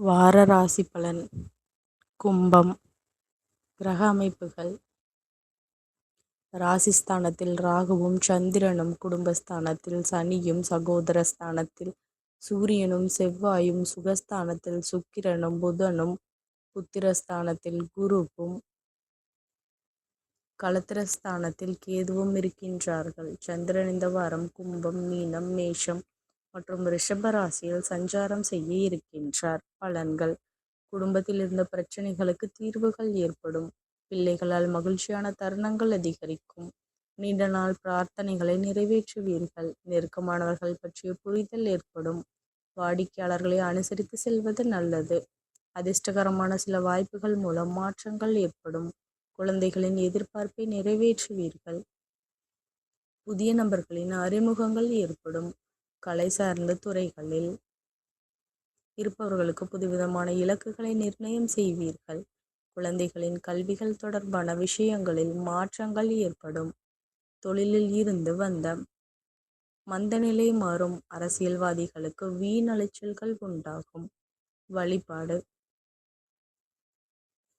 வார ராசி பலன். கும்பம். கிரக அமைப்புகள். ராசிஸ்தானத்தில் ராகுவும் சந்திரனும், குடும்பஸ்தானத்தில் சனியும், சகோதரஸ்தானத்தில் சூரியனும் செவ்வாயும், சுகஸ்தானத்தில் சுக்கிரனும் புதனும், புத்திரஸ்தானத்தில் குருவும், களத்திரஸ்தானத்தில் கேதுவும் இருக்கின்றார்கள். சந்திரன் இந்த வாரம் கும்பம், மீனம், மேஷம் மற்றும் ரிஷப ராசியில் சஞ்சாரம் செய்ய இருக்கின்றார். பலன்கள். குடும்பத்தில் இருந்த பிரச்சனைகளுக்கு தீர்வுகள் ஏற்படும். பிள்ளைகளால் மகிழ்ச்சியான தருணங்கள் அதிகரிக்கும். நீண்ட நாள் பிரார்த்தனைகளை நிறைவேற்றுவீர்கள். நெருக்கமானவர்கள் பற்றிய புரிதல் ஏற்படும். வாடிக்கையாளர்களை அனுசரித்து செல்வது நல்லது. அதிர்ஷ்டகரமான சில வாய்ப்புகள் மூலம் மாற்றங்கள் ஏற்படும். குழந்தைகளின் எதிர்பார்ப்பை நிறைவேற்றுவீர்கள். புதிய நபர்களின் அறிமுகங்கள் ஏற்படும். கலை சார்ந்த துறைகளில் இருப்பவர்களுக்கு புதுவிதமான இலக்குகளை நிர்ணயம் செய்வீர்கள். குழந்தைகளின் கல்விகள் தொடர்பான விஷயங்களில் மாற்றங்கள் ஏற்படும். தொழிலில் இருந்து வந்த மந்தநிலை மாறும். அரசியல்வாதிகளுக்கு வீண் அலைச்சல்கள் உண்டாகும். வழிபாடு.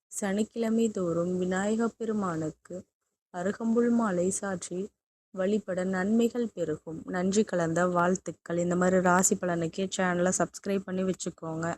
சனிக்கிழமை தோறும் விநாயகப் பெருமானுக்கு அருகம்புல் மாலை சாற்றி வழிபட நன்மைகள் பெருகும். நன்றி கலந்த வாழ்த்துக்கள். இந்த மாதிரி ராசி பலனுக்கே சேனலை சப்ஸ்கிரைப் பண்ணி வச்சுக்கோங்க.